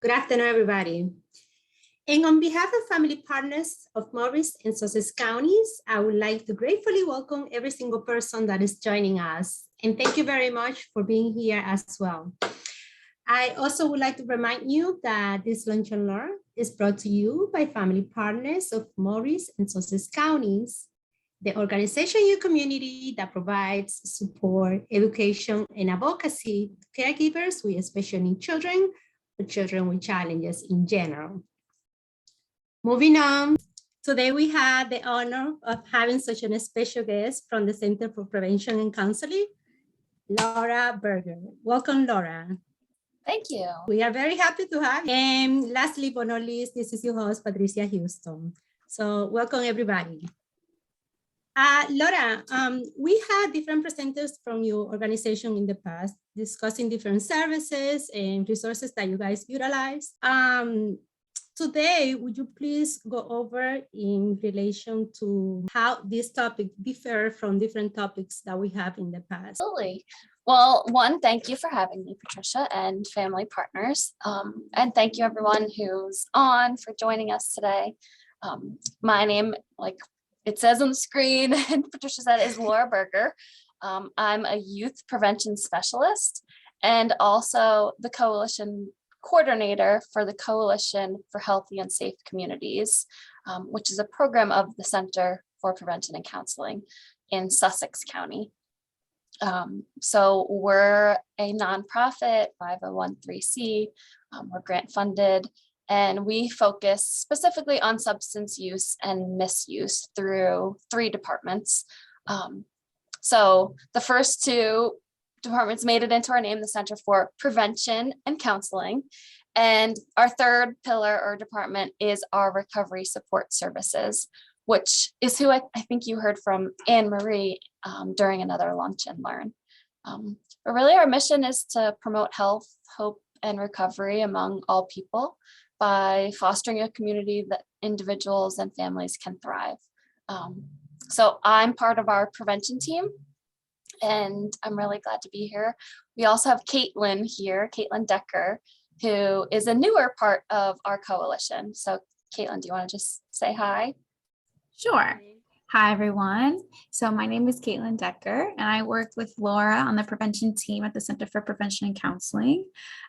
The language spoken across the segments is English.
Good afternoon, everybody. And on behalf of family partners of Morris and Sussex counties, I would like to gratefully welcome every single person that is joining us. And thank you very much for being here as well. I also would like to remind you that this Lunch and Learn is brought to you by family partners of Morris and Sussex counties, the organization in your community that provides support, education, and advocacy to caregivers with special needs children or children with challenges in general. Moving on, today we had the honor of having such a special guest from the Center for Prevention and Counseling, Laura Berger. Welcome, Laura. Thank you. We are very happy to have you. And lastly but not least, this is your host, Patricia Houston. So welcome, everybody. Laura, we had different presenters from your organization in the past discussing different services and resources that you guys utilize. Today, would you please go over in relation to how this topic differ from different topics that we have in the past? Absolutely. Well, one, thank you for having me, Patricia, and family partners. And thank you everyone who's on for joining us today. My name, like it says on the screen, and Patricia said, is Laura Berger. I'm a youth prevention specialist and also the coalition coordinator for the Coalition for Healthy and Safe Communities, which is a program of the Center for Prevention and Counseling in Sussex County. So we're a nonprofit 501(c)(3), we're grant funded, and we focus specifically on substance use and misuse through 3 departments. So the first 2 departments made it into our name, the Center for Prevention and Counseling. And our third pillar or department is our Recovery Support Services, which is who I think you heard from Anne Marie during another Lunch and Learn. But really our mission is to promote health, hope, and recovery among all people by fostering a community that individuals and families can thrive. So I'm part of our prevention team, and I'm really glad to be here. We also have Kaitlin here, Kaitlin Decker, who is a newer part of our coalition. So Kaitlin, do you want to just say hi? Sure. Hi, everyone. So my name is Kaitlin Decker, and I work with Laura on the prevention team at the Center for Prevention and Counseling.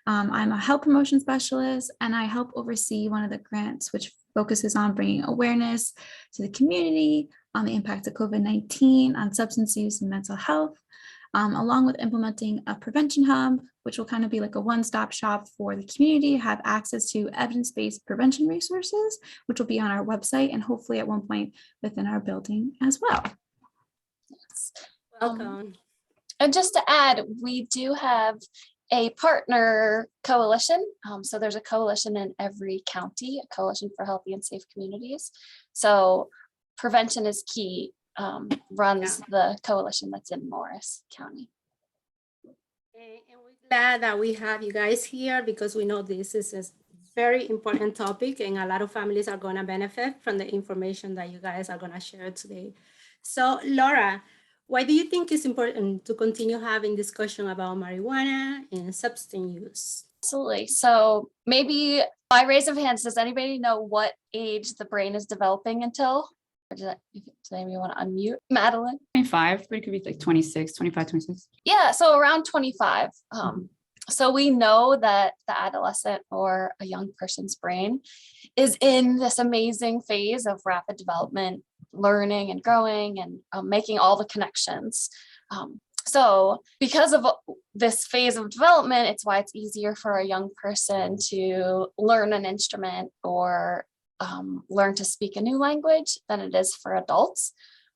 I'm a health promotion specialist, and I help oversee one of the grants, which focuses on bringing awareness to the community on the impact of COVID-19 on substance use and mental health, along with implementing a prevention hub, which will kind of be like a one-stop shop for the community, have access to evidence-based prevention resources, which will be on our website and hopefully at one point within our building as well. Yes. Welcome. And just to add, we do have a partner coalition. So there's a coalition in every county, a coalition for healthy and safe communities. So prevention is key. Runs the coalition that's in Morris County. And we're glad that we have you guys here because we know this is a very important topic and a lot of families are going to benefit from the information that you guys are going to share today. So Laura, why do you think it's important to continue having discussion about marijuana and substance use? Absolutely. So maybe by raise of hands, does anybody know what age the brain is developing until? Or does anybody want to unmute? Madeline? 25, but it could be like 26, 25, 26. Yeah, so around 25. So we know that the adolescent or a young person's brain is in this amazing phase of rapid development, learning and growing and making all the connections. So because of this phase of development, it's why it's easier for a young person to learn an instrument or learn to speak a new language than it is for adults.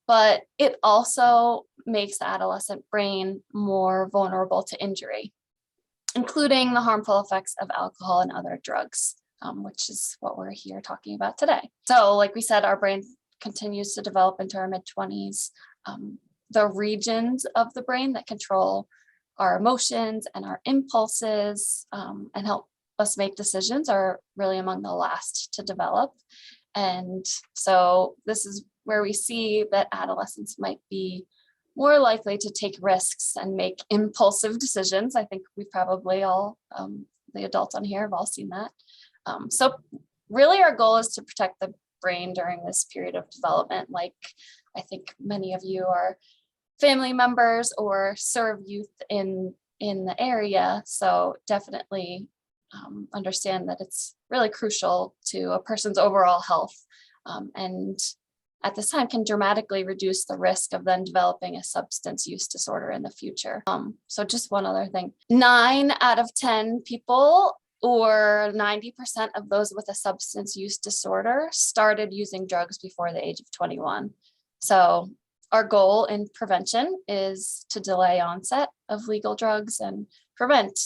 But it also makes the adolescent brain more vulnerable to injury, including the harmful effects of alcohol and other drugs, which is what we're here talking about today. So like we said, our brain continues to develop into our mid-20s. The regions of the brain that control our emotions and our impulses and help us make decisions are really among the last to develop. And so this is where we see that adolescents might be more likely to take risks and make impulsive decisions. I think we probably all, the adults on here have all seen that. So really our goal is to protect the brain during this period of development. Like I think many of you are family members or serve youth in the area. So definitely understand that it's really crucial to a person's overall health, and at this time can dramatically reduce the risk of then developing a substance use disorder in the future. So just one other thing, 9 out of 10 people, or 90% of those with a substance use disorder, started using drugs before the age of 21. So our goal in prevention is to delay onset of legal drugs and prevent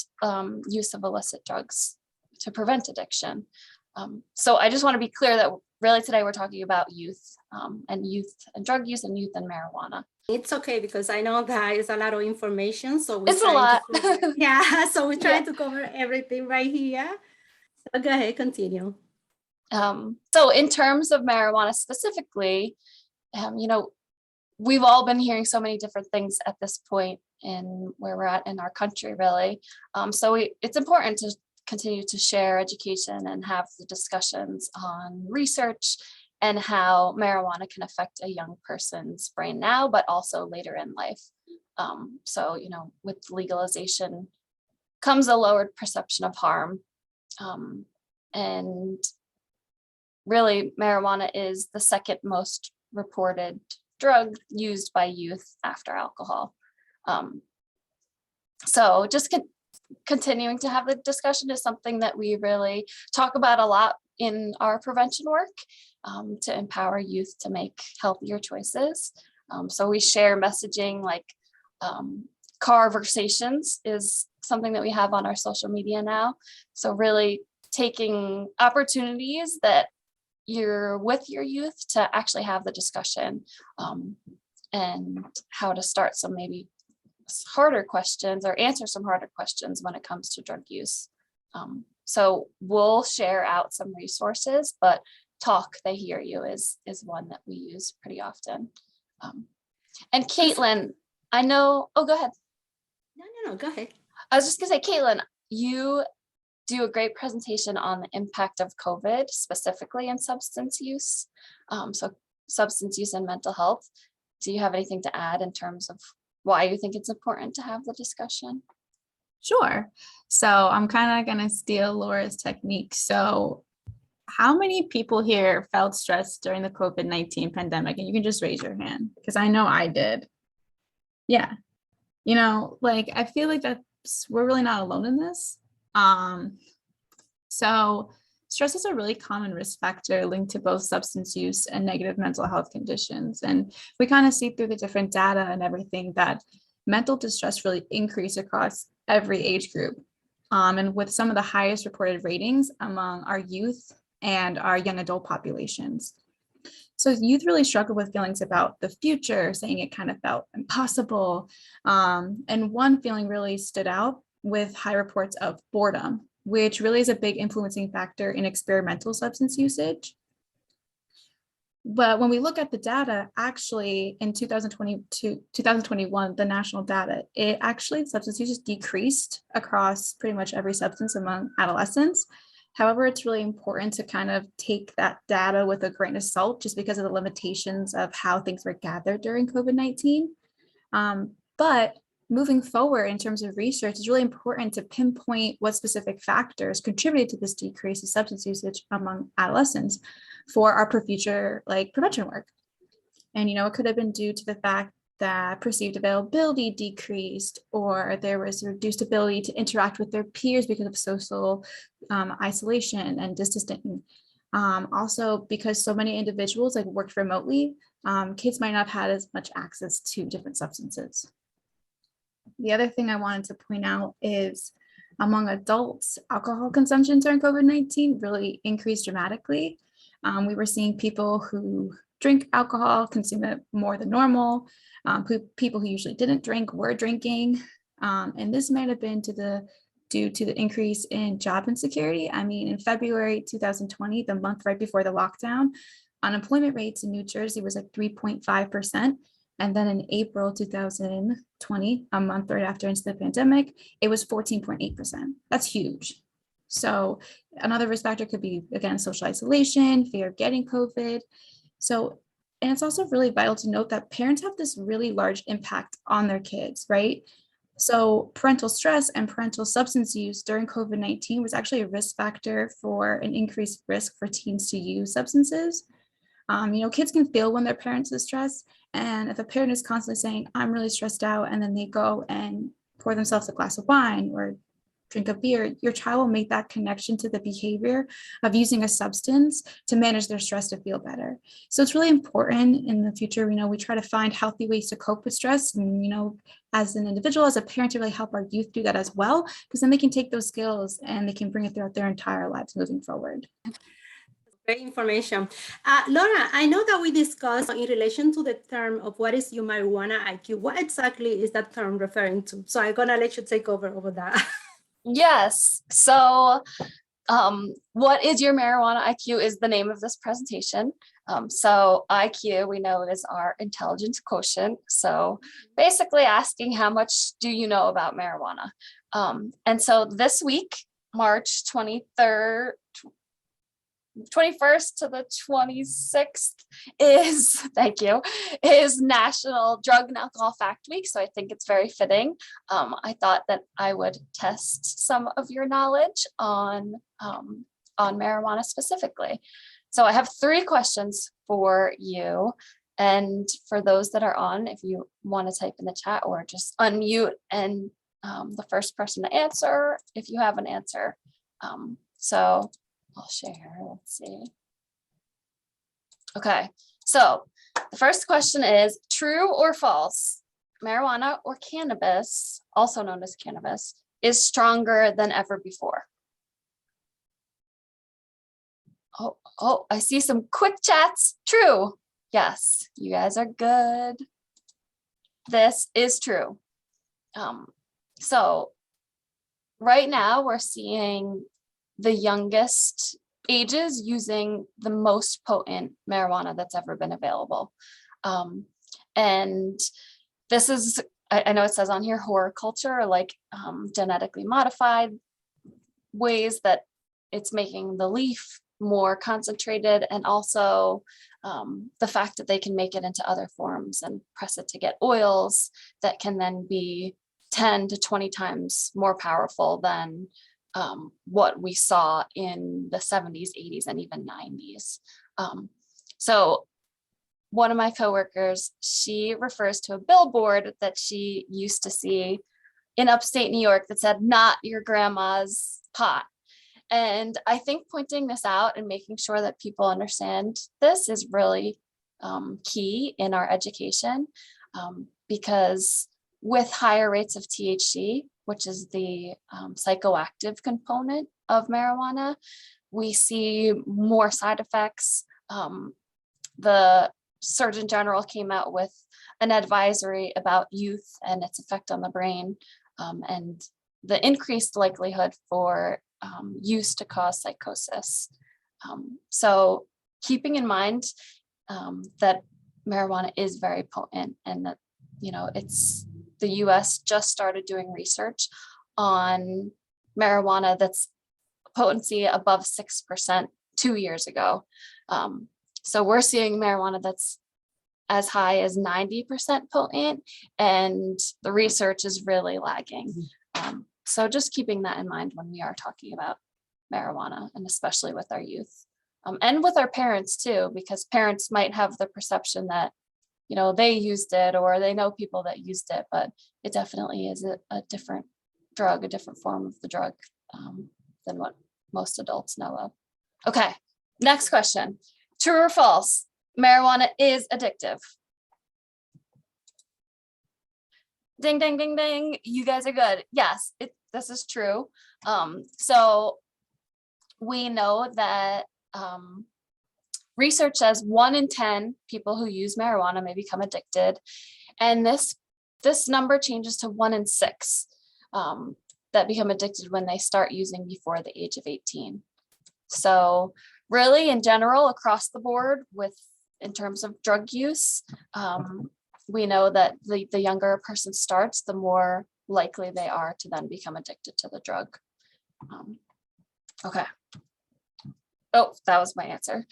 use of illicit drugs to prevent addiction. So I just want to be clear that really today we're talking about youth and drug use and youth and marijuana. It's okay because I know that is a lot of information. So we're It's a lot. Yeah, so we're trying to cover everything right here. So go ahead, continue. So in terms of marijuana specifically, we've all been hearing so many different things at this point in where we're at in our country, really. So it's important to continue to share education and have the discussions on research and how marijuana can affect a young person's brain now, but also later in life. So, with legalization comes a lowered perception of harm. And really, marijuana is the second most reported drug used by youth after alcohol. So just continuing to have the discussion is something that we really talk about a lot in our prevention work, to empower youth to make healthier choices. So we share messaging like conversations is something that we have on our social media now. So really taking opportunities that you're with your youth to actually have the discussion, and how to start some maybe harder questions or answer some harder questions when it comes to drug use. So we'll share out some resources, but Talk They Hear You is one that we use pretty often. And Kaitlin, I know, oh, go ahead. No, go ahead. I was just gonna say, Kaitlin, you do a great presentation on the impact of COVID, specifically in substance use. So substance use and mental health. Do you have anything to add in terms of why you think it's important to have the discussion? Sure. So I'm kind of going to steal Laura's technique. So how many people here felt stressed during the COVID-19 pandemic? And you can just raise your hand because I know I did. Yeah. I feel like we're really not alone in this. So stress is a really common risk factor linked to both substance use and negative mental health conditions. And we kind of see through the different data and everything that mental distress really increase across every age group. And with some of the highest reported ratings among our youth and our young adult populations. So youth really struggle with feelings about the future, saying it kind of felt impossible. And one feeling really stood out with high reports of boredom, which really is a big influencing factor in experimental substance usage. But when we look at the data, actually in 2021, the national data, substance use decreased across pretty much every substance among adolescents. However, it's really important to kind of take that data with a grain of salt just because of the limitations of how things were gathered during COVID-19. But moving forward in terms of research, it's really important to pinpoint what specific factors contributed to this decrease of substance usage among adolescents for our future prevention work. And, it could have been due to the fact that perceived availability decreased, or there was a reduced ability to interact with their peers because of social isolation and distancing. Also, because so many individuals worked remotely, kids might not have had as much access to different substances. The other thing I wanted to point out is among adults, alcohol consumption during COVID-19 really increased dramatically. We were seeing people who drink alcohol consume it more than normal. People who usually didn't drink were drinking. And this might have been due to the increase in job insecurity. I mean, in February 2020, the month right before the lockdown, unemployment rates in New Jersey was 3.5%. And then in April 2020, a month right after into the pandemic, it was 14.8%. That's huge. So another risk factor could be, again, social isolation, fear of getting COVID. So, and it's also really vital to note that parents have this really large impact on their kids, right? So parental stress and parental substance use during COVID-19 was actually a risk factor for an increased risk for teens to use substances. Kids can feel when their parents are stressed. And if a parent is constantly saying, I'm really stressed out, and then they go and pour themselves a glass of wine or drink a beer, your child will make that connection to the behavior of using a substance to manage their stress to feel better. So it's really important in the future, we try to find healthy ways to cope with stress and, as an individual, as a parent, to really help our youth do that as well, because then they can take those skills and they can bring it throughout their entire lives moving forward. Great information. Laura, I know that we discussed in relation to the term of what is your marijuana IQ. What exactly is that term referring to? So I'm gonna let you take over that. Yes. So what is your marijuana IQ is the name of this presentation. So IQ, we know, is our intelligence quotient. So basically asking how much do you know about marijuana? And so this week, March 23rd, 21st to the 26th is, thank you, is National Drug and Alcohol Fact Week. So I think it's very fitting. I thought that I would test some of your knowledge on marijuana specifically. So I have 3 questions for you. And for those that are on, if you want to type in the chat or just unmute and the first person to answer, if you have an answer. So I'll share, let's see. Okay, so the first question is, true or false? Marijuana or cannabis, also known as cannabis, is stronger than ever before. Oh, I see some quick chats. True. Yes, you guys are good. This is true. So right now we're seeing the youngest ages using the most potent marijuana that's ever been available. And this is, I know it says on here, horror culture, like genetically modified ways that it's making the leaf more concentrated, and also the fact that they can make it into other forms and press it to get oils that can then be 10 to 20 times more powerful than what we saw in the 70s, 80s, and even 90s. So one of my coworkers, she refers to a billboard that she used to see in upstate New York that said, "Not your grandma's pot." And I think pointing this out and making sure that people understand this is really key in our education, because with higher rates of THC, which is the psychoactive component of marijuana, we see more side effects. The Surgeon General came out with an advisory about youth and its effect on the brain, and the increased likelihood for use to cause psychosis. So keeping in mind that marijuana is very potent, and that, the US just started doing research on marijuana that's potency above 6% 2 years ago. So we're seeing marijuana that's as high as 90% potent, and the research is really lagging. So just keeping that in mind when we are talking about marijuana, and especially with our youth, and with our parents too, because parents might have the perception that, they used it, or they know people that used it, but it definitely is a different drug, a different form of the drug than what most adults know of. Okay, next question. True or false? Marijuana is addictive. Ding, ding, ding, ding. You guys are good. Yes, this is true. So we know that research says 1 in 10 people who use marijuana may become addicted. And this number changes to 1 in 6 that become addicted when they start using before the age of 18. So really, in general, across the board, in terms of drug use, we know that the younger a person starts, the more likely they are to then become addicted to the drug. Okay. Oh, that was my answer.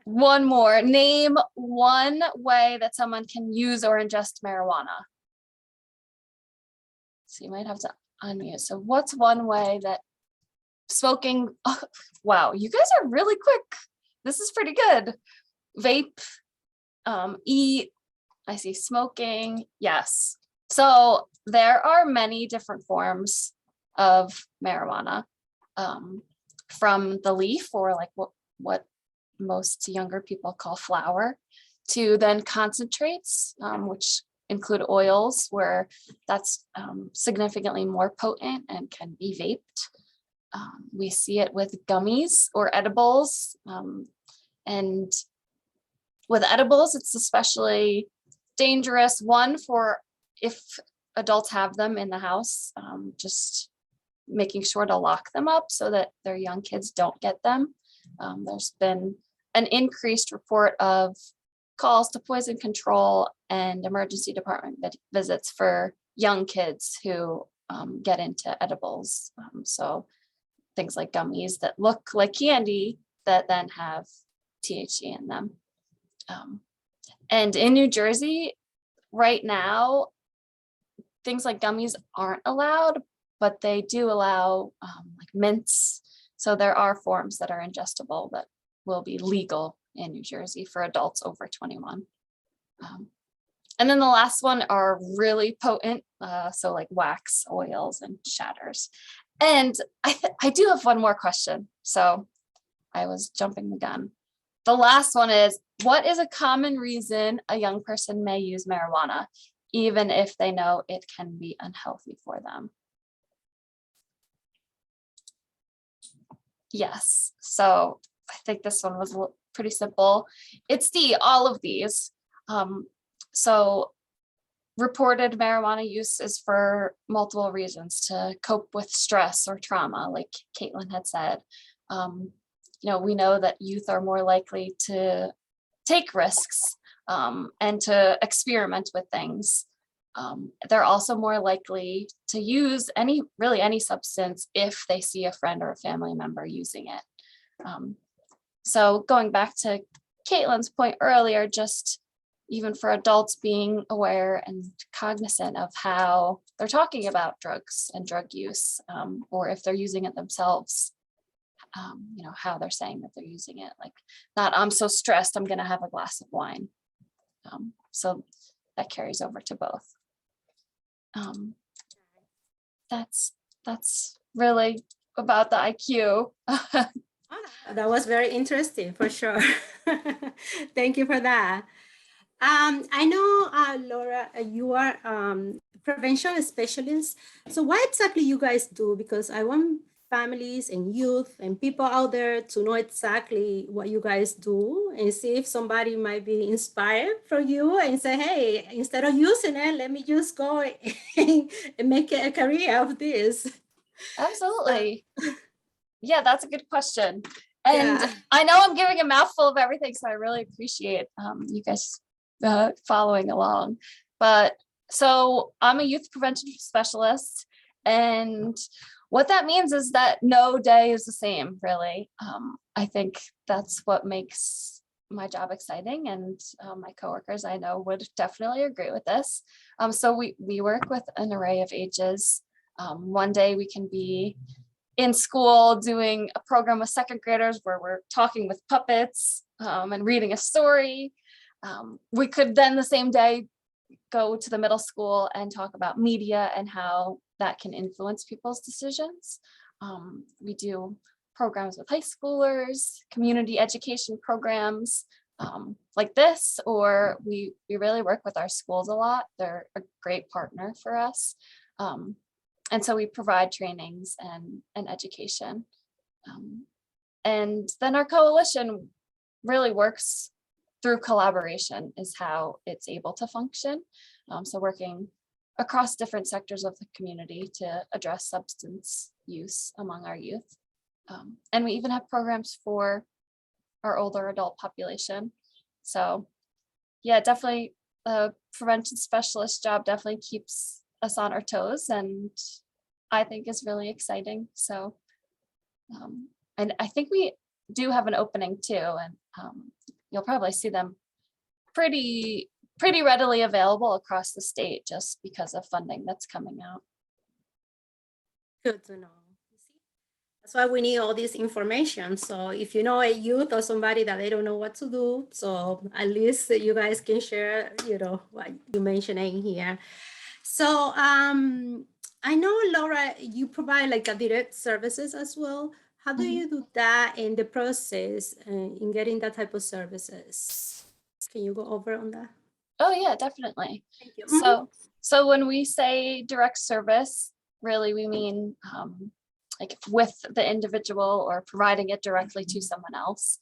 One more. Name one way that someone can use or ingest marijuana. So you might have to unmute. So what's one way that smoking? Oh, wow, you guys are really quick. This is pretty good. Vape, eat. I see smoking. Yes. So there are many different forms of marijuana, from the leaf, or like what most younger people call flower, to then concentrates, which include oils, where that's significantly more potent and can be vaped. We see it with gummies or edibles. And with edibles, it's especially dangerous. One, for if adults have them in the house, just making sure to lock them up so that their young kids don't get them. There's been an increased report of calls to poison control and emergency department visits for young kids who get into edibles. So things like gummies that look like candy that then have THC in them. And in New Jersey right now, things like gummies aren't allowed, but they do allow like mints. So there are forms that are ingestible that will be legal in New Jersey for adults over 21. And then the last one are really potent, so like wax, oils, and shatters. And I do have one more question. So I was jumping the gun. The last one is, what is a common reason a young person may use marijuana, even if they know it can be unhealthy for them? Yes, so I think this one was pretty simple. It's all of these. So reported marijuana use is for multiple reasons: to cope with stress or trauma, like Kaitlin had said. We know that youth are more likely to take risks and to experiment with things. They're also more likely to use any substance if they see a friend or a family member using it. So going back to Caitlin's point earlier, just even for adults being aware and cognizant of how they're talking about drugs and drug use, or if they're using it themselves, how they're saying that they're using it, like not, I'm so stressed, I'm gonna have a glass of wine. So that carries over to both. That's really about the IQ. That was very interesting, for sure. Thank you for that. I know, Laura, you are prevention specialist. So what exactly you guys do? Because I want families and youth and people out there to know exactly what you guys do, and see if somebody might be inspired from you and say, hey, instead of using it, let me just go and make a career of this. Absolutely. Yeah, that's a good question. And Yeah. I know I'm giving a mouthful of everything, so I really appreciate you guys following along. But so I'm a youth prevention specialist, and what that means is that no day is the same, really. I think that's what makes my job exciting, and my coworkers, I know, would definitely agree with this. So we work with an array of ages. One day we can be in school doing a program with second graders where we're talking with puppets and reading a story. We could then the same day go to the middle school and talk about media and how that can influence people's decisions. We do programs with high schoolers, community education programs like this, or we really work with our schools a lot. They're a great partner for us. And so we provide trainings and education. And then our coalition really works through collaboration, is how it's able to function. So working across different sectors of the community to address substance use among our youth. And we even have programs for our older adult population. So yeah, definitely the prevention specialist job definitely keeps us on our toes, and I think is really exciting. So And I think we do have an opening too, and you'll probably see them pretty readily available across the state just because of funding that's coming out. Good to know. You see? That's why we need all this information. So if you know a youth or somebody that they don't know what to do, so at least you guys can share, what you mentioned in here. So I know, Laura, you provide like a direct services as well. How do you do that in the process in getting that type of services? Can you go over on that? Oh yeah, definitely. Thank you. So when we say direct service, really we mean like with the individual or providing it directly to someone else.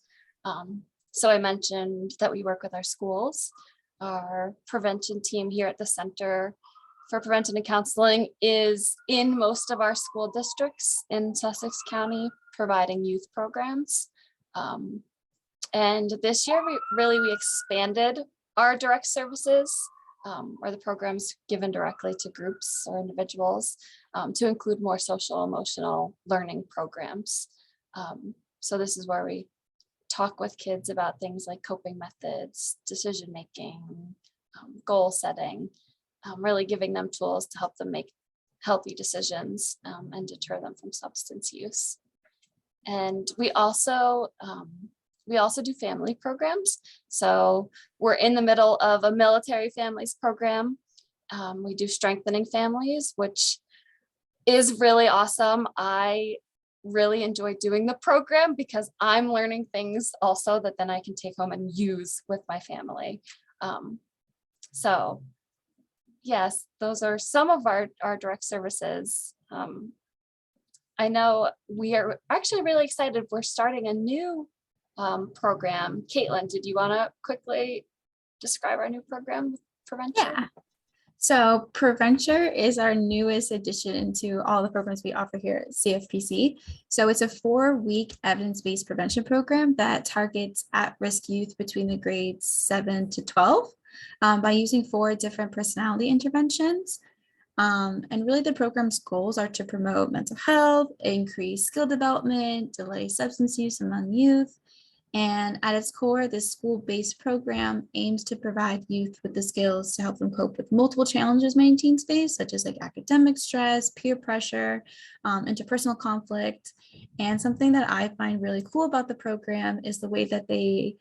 So I mentioned that we work with our schools. Our prevention team here at the Center for Prevention and Counseling is in most of our school districts in Sussex County, providing youth programs. And this year we expanded our direct services, or the programs given directly to groups or individuals, to include more social emotional learning programs. So this is where we talk with kids about things like coping methods, decision making, goal setting, really giving them tools to help them make healthy decisions and deter them from substance use. And we also do family programs. So we're in the middle of a military families program. We do strengthening families, which is really awesome. I really enjoy doing the program because I'm learning things also that then I can take home and use with my family. So yes, those are some of our direct services. I know we are actually really excited. We're starting a new program. Kaitlin, did you want to quickly describe our new program, Prevention? Yeah. So Preventure is our newest addition into all the programs we offer here at CFPC. So it's a 4-week evidence-based prevention program that targets at-risk youth between the grades 7 to 12 by using 4 different personality interventions. And really the program's goals are to promote mental health, increase skill development, delay substance use among youth. And at its core, this school-based program aims to provide youth with the skills to help them cope with multiple challenges many teens face, such as like academic stress, peer pressure, interpersonal conflict. And something that I find really cool about the program is the way that they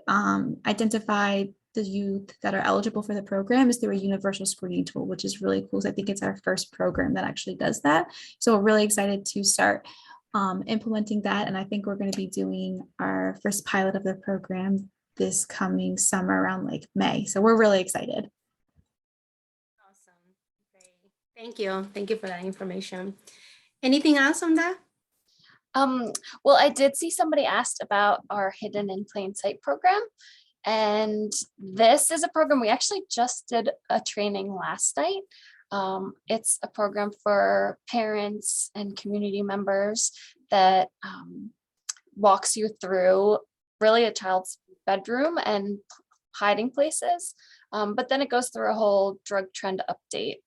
identify the youth that are eligible for the program is through a universal screening tool, which is really cool. So I think it's our first program that actually does that. So we're really excited to start implementing that. And I think we're going to be doing our first pilot of the program this coming summer around like May. So we're really excited. Awesome. Great. Thank you. Thank you for that information. Anything else on that? Well, I did see somebody asked about our Hidden in Plain Sight program. And this is a program we actually just did a training last night. It's a program for parents and community members that walks you through really a child's bedroom and hiding places. But then it goes through a whole drug trend update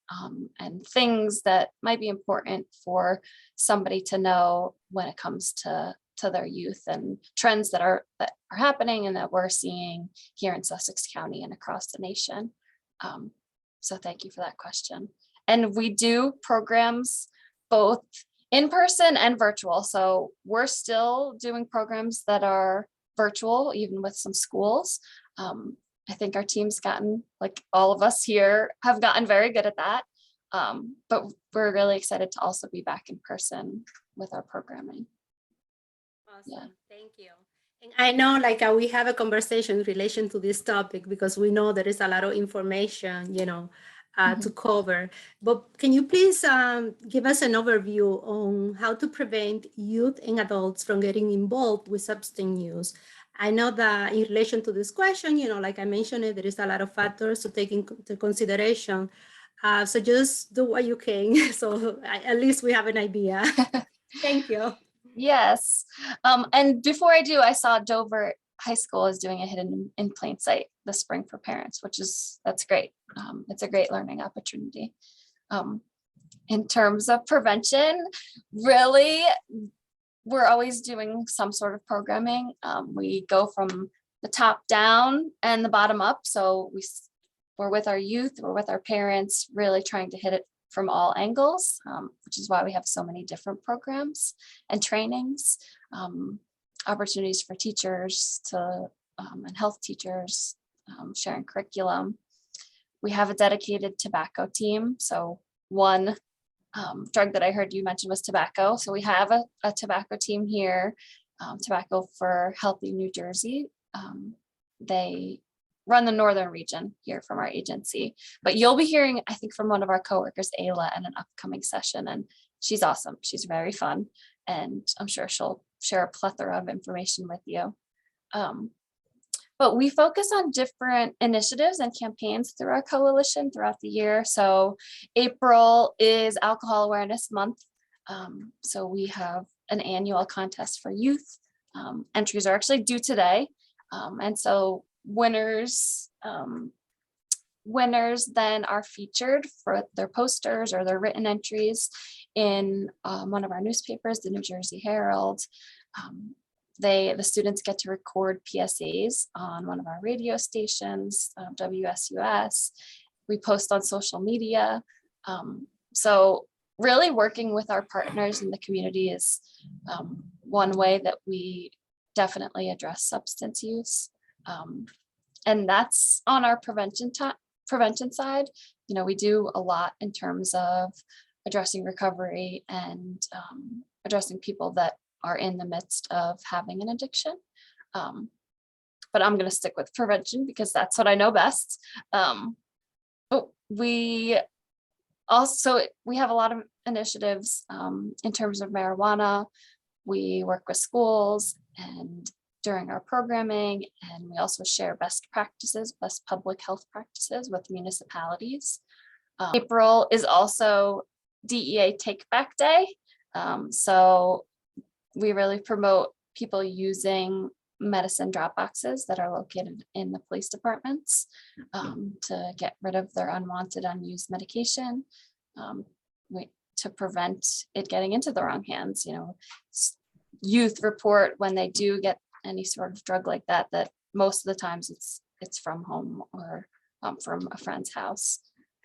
and things that might be important for somebody to know when it comes to their youth and trends that are happening and that we're seeing here in Sussex County and across the nation. So thank you for that question. And we do programs both in person and virtual. So we're still doing programs that are virtual, even with some schools. I think our team's gotten, like all of us here have gotten very good at that. But we're really excited to also be back in person with our programming. Awesome. Yeah. Thank you. And I know like we have a conversation in relation to this topic because we know there is a lot of information, to cover. But can you please give us an overview on how to prevent youth and adults from getting involved with substance use? I know that in relation to this question, like I mentioned, there is a lot of factors to take into consideration. So just do what you can. So at least we have an idea. Thank you. Yes. And before I do, I saw Dover High School is doing a Hidden in Plain Sight this spring for parents, that's great. It's a great learning— in terms of prevention, really we're always doing some sort of programming. We go from the top down and the bottom up. So we're with our youth, we're with our parents, really trying to hit it from all angles, which is why we have so many different programs and trainings, opportunities for teachers to and health teachers, sharing curriculum. We have a dedicated tobacco team. So one drug that I heard you mention was tobacco. So we have a tobacco team here, Tobacco for Healthy New Jersey. They run the northern region here from our agency, but you'll be hearing, I think, from one of our coworkers, Ayla, in an upcoming session, and she's awesome. She's very fun, and I'm sure she'll share a plethora of information with you. But we focus on different initiatives and campaigns through our coalition throughout the year. So April is Alcohol Awareness Month. So we have an annual contest for youth. Entries are actually due today. And so winners then are featured for their posters or their written entries in one of our newspapers, the New Jersey Herald. The students get to record PSAs on one of our radio stations, WSUS. We post on social media. So really working with our partners in the community is one way that we definitely address substance use. And that's on our prevention side. You know, we do a lot in terms of addressing recovery and addressing people that are in the midst of having an addiction. But I'm going to stick with prevention because that's what I know best. But we have a lot of initiatives in terms of marijuana. We work with schools and during our programming, and we also share best public health practices with municipalities. April is also DEA Take Back Day. So we really promote people using medicine drop boxes that are located in the police departments to get rid of their unwanted, unused medication, to prevent it getting into the wrong hands. You know, youth report when they do get any sort of drug like that, that most of the times it's from home or from a friend's house.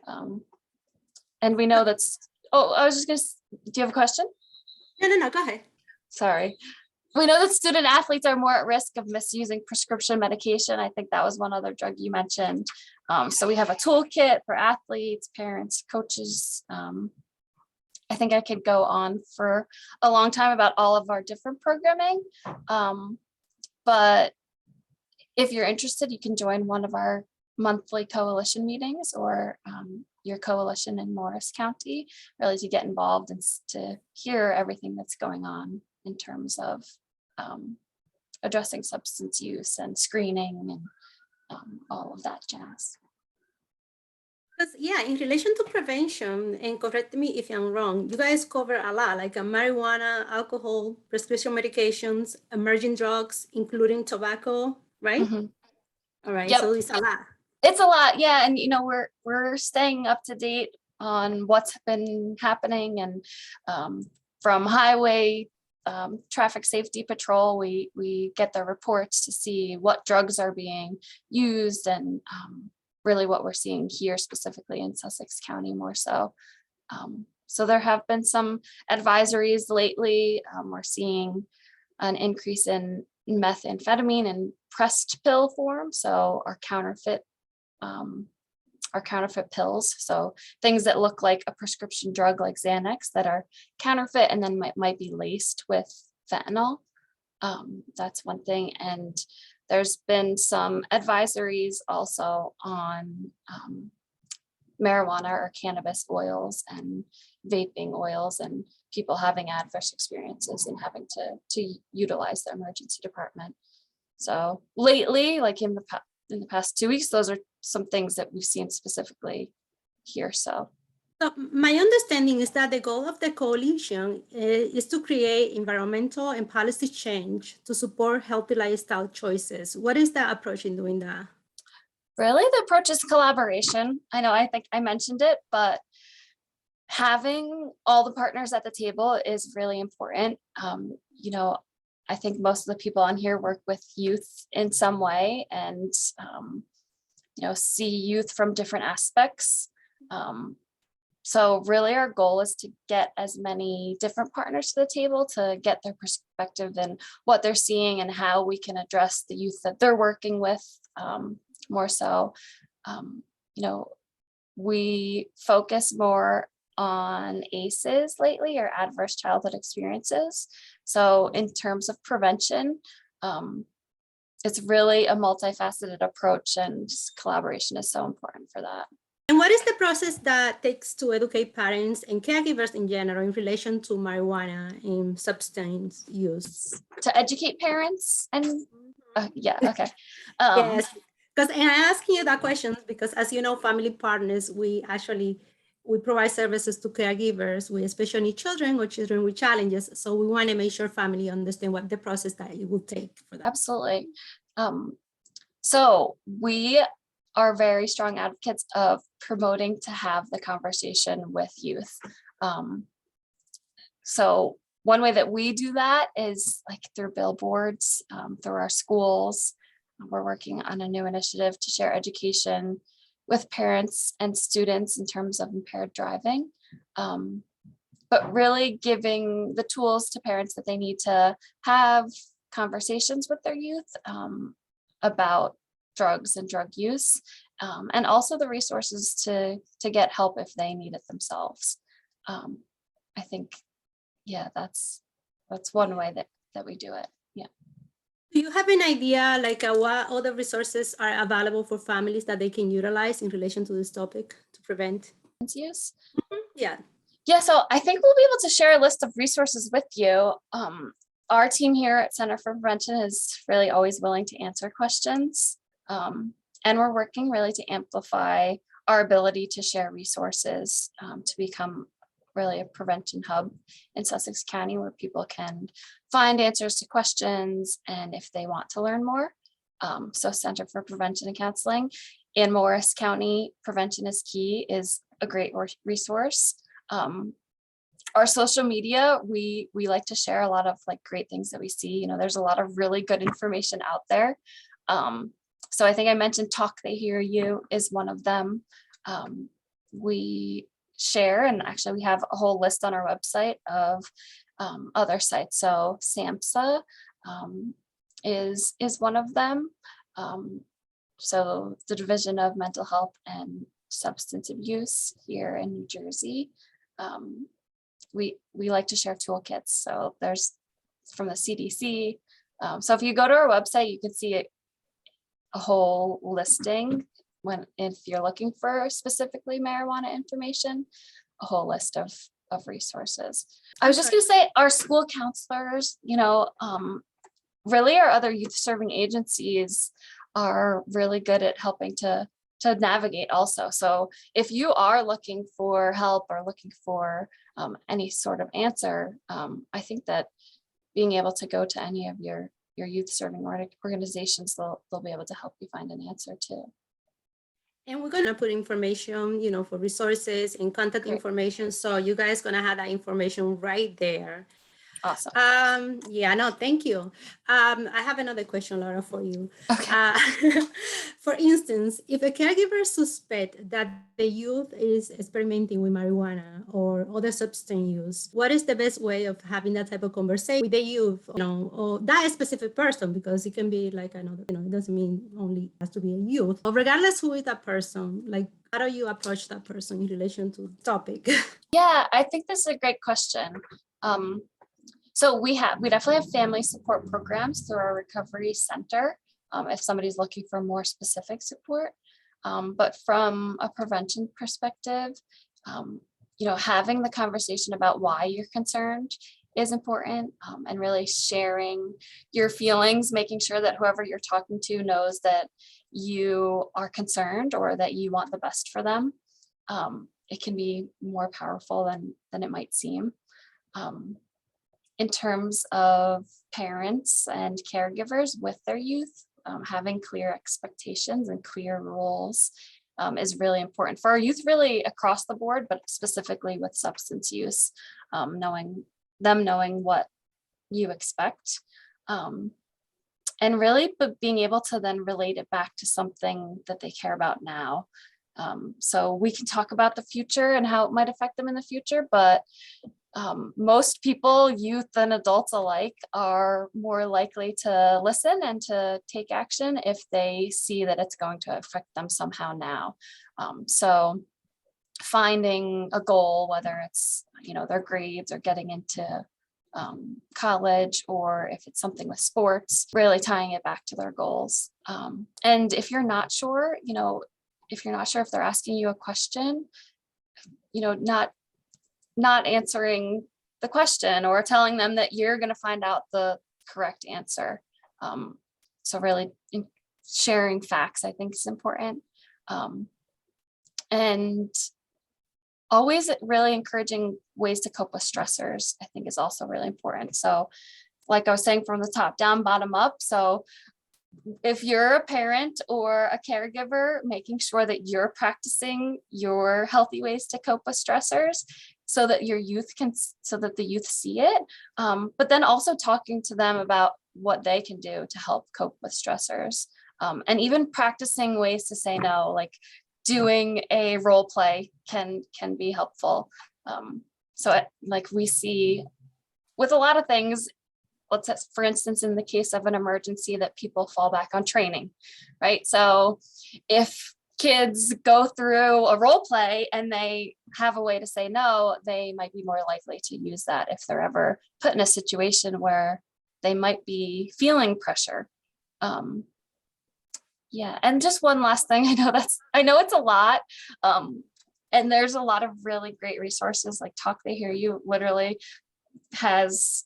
And we know that's, I was just gonna, do you have a question? No, go ahead. Sorry. We know that student athletes are more at risk of misusing prescription medication. I think that was one other drug you mentioned. So we have a toolkit for athletes, parents, coaches. I think I could go on for a long time about all of our different programming. But if you're interested, you can join one of our monthly coalition meetings or your coalition in Morris County, really to get involved and to hear everything that's going on in terms of addressing substance use and screening and all of that jazz. Yeah, in relation to prevention, and correct me if I'm wrong, you guys cover a lot, like marijuana, alcohol, prescription medications, emerging drugs, including tobacco, right? Mm-hmm. All right, Yep. so it's a lot. It's a lot, yeah, and you know we're staying up to date on what's been happening, and from highway traffic safety patrol, we get their reports to see what drugs are being used and really what we're seeing here specifically in Sussex County more so. So there have been some advisories lately. We're seeing an increase in methamphetamine in pressed pill form, so our counterfeit pills, so things that look like a prescription drug like Xanax that are counterfeit and then might be laced with fentanyl. That's one thing. And there's been some advisories also on marijuana or cannabis oils and vaping oils and people having adverse experiences and having to utilize the emergency department. So lately, like in the past 2 weeks, those are some things that we've seen specifically here. So my understanding is that the goal of the coalition is to create environmental and policy change to support healthy lifestyle choices. What is the approach in doing that? Really, the approach is collaboration. I think I mentioned it, but having all the partners at the table is really important. You know, I think most of the people on here work with youth in some way and, you know, see youth from different aspects. So really our goal is to get as many different partners to the table to get their perspective and what they're seeing and how we can address the youth that they're working with more so. You know, we focus more on ACEs lately, or adverse childhood experiences. So in terms of prevention, it's really a multifaceted approach, and collaboration is so important for that. And what is the process that takes to educate parents and caregivers in general in relation to marijuana and substance use? To educate parents and yeah, okay. Yes, because and I'm asking you that question because, as you know, family partners, we provide services to caregivers with special needs children or children with challenges. So we want to make sure family understand what the process that it will take for that. Absolutely. So we are very strong advocates of promoting to have the conversation with youth. So one way that we do that is like through billboards, through our schools. We're working on a new initiative to share education with parents and students in terms of impaired driving, but really giving the tools to parents that they need to have conversations with their youth about drugs and drug use, and also the resources to get help if they need it themselves. I think, yeah, that's one way that we do it. Yeah. Do you have an idea like what other resources are available for families that they can utilize in relation to this topic to prevent use? Yeah. Yeah, so I think we'll be able to share a list of resources with you. Our team here at Center for Prevention is really always willing to answer questions. And we're working really to amplify our ability to share resources to become really a prevention hub in Sussex County where people can find answers to questions and if they want to learn more. So Center for Prevention and Counseling in Morris County, Prevention is Key is a great resource. Our social media, we like to share a lot of like great things that we see. You know, there's a lot of really good information out there. So I think I mentioned Talk They Hear You is one of them. We share, and actually we have a whole list on our website of other sites. So SAMHSA is one of them. So the Division of Mental Health and Substance Abuse here in New Jersey. We like to share toolkits. So there's from the CDC. So if you go to our website, you can see a whole listing if you're looking for specifically marijuana information, a whole list of resources. I was just going to say our school counselors, you know, really our other youth serving agencies are really good at helping to navigate also. So if you are looking for help or looking for any sort of answer, I think that being able to go to any of your youth serving organizations, they'll be able to help you find an answer too. And we're going to put information, you know, for resources and contact information. So you guys going to have that information right there. Awesome. Yeah, no, thank you. I have another question, Laura, for you. Okay. For instance, if a caregiver suspect that the youth is experimenting with marijuana or other substance use, what is the best way of having that type of conversation with the youth, you know, or that specific person? Because it can be like another, you know, it doesn't mean only has to be a youth. But regardless who is that person, like how do you approach that person in relation to the topic? Yeah, I think this is a great question. So we definitely have family support programs through our recovery center if somebody's looking for more specific support. But from a prevention perspective, you know, having the conversation about why you're concerned is important, and really sharing your feelings, making sure that whoever you're talking to knows that you are concerned or that you want the best for them. It can be more powerful than it might seem. In terms of parents and caregivers with their youth, having clear expectations and clear rules is really important for our youth, really across the board, but specifically with substance use, knowing what you expect. And really, but being able to then relate it back to something that they care about now. So we can talk about the future and how it might affect them in the future, but most people, youth and adults alike, are more likely to listen and to take action if they see that it's going to affect them somehow now. So finding a goal, whether it's, their grades or getting into college, or if it's something with sports, really tying it back to their goals. And if you're not sure, if they're asking you a question, not answering the question or telling them that you're going to find out the correct answer. So really sharing facts, I think, is important. And always really encouraging ways to cope with stressors, I think, is also really important. So like I was saying, from the top down, bottom up. So if you're a parent or a caregiver, making sure that you're practicing your healthy ways to cope with stressors so that the youth see it. But then also talking to them about what they can do to help cope with stressors. And even practicing ways to say no, like doing a role play can be helpful. Like we see with a lot of things, let's say, for instance, in the case of an emergency, that people fall back on training, right? So if kids go through a role play and they have a way to say no, they might be more likely to use that if they're ever put in a situation where they might be feeling pressure. Yeah, and just one last thing, I know it's a lot, and there's a lot of really great resources like Talk They Hear You literally has,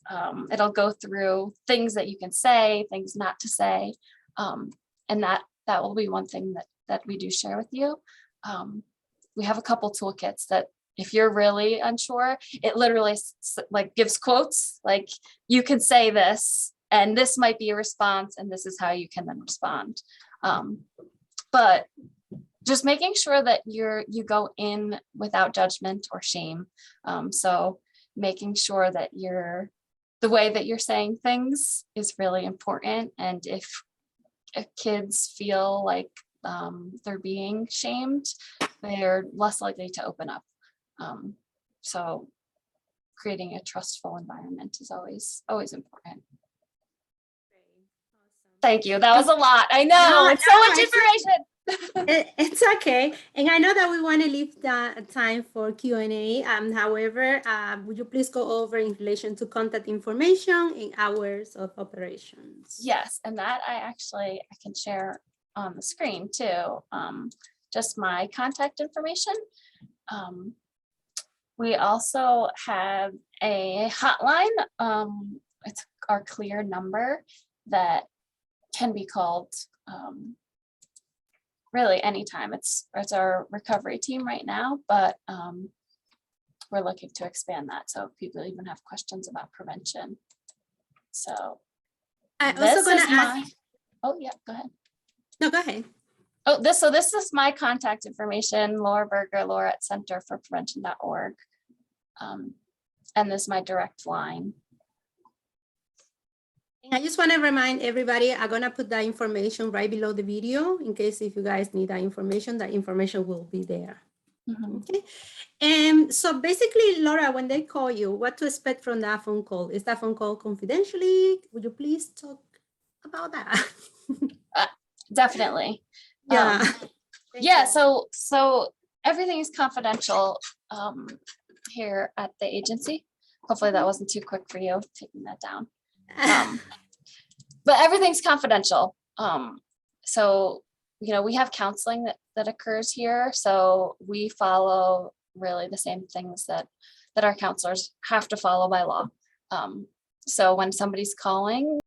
it'll go through things that you can say, things not to say, and that will be one thing that we do share with you. We have a couple toolkits that if you're really unsure, it literally like gives quotes, like you can say this and this might be a response and this is how you can then respond. But just making sure that you go in without judgment or shame. So making sure that the way that you're saying things is really important. And if kids feel like they're being shamed, they're less likely to open up. So creating a trustful environment is always important. Thank you. That was a lot. I know, it's so much information. It's okay. And I know that we want to leave the time for Q&A. However, would you please go over in relation to contact information and hours of operations? Yes, and that I can share on the screen too. Just my contact information. We also have a hotline. It's our clear number that can be called really anytime. It's our recovery team right now, but we're looking to expand that. So people even have questions about prevention. So I also going to ask. Oh yeah, go ahead. No, go ahead. Oh, this is my contact information, Laura Berger, Laura at centerforprevention.org. And this is my direct line. I just want to remind everybody, I'm going to put that information right below the video in case if you guys need that information will be there. Mm-hmm. Okay. And so basically, Laura, when they call you, what to expect from that phone call? Is that phone call confidentially? Would you please talk about that? Definitely. Yeah. Yeah. So everything is confidential here at the agency. Hopefully that wasn't too quick for you, taking that down. But everything's confidential. So, we have counseling that occurs here. So we follow really the same things that our counselors have to follow by law. So when somebody's calling,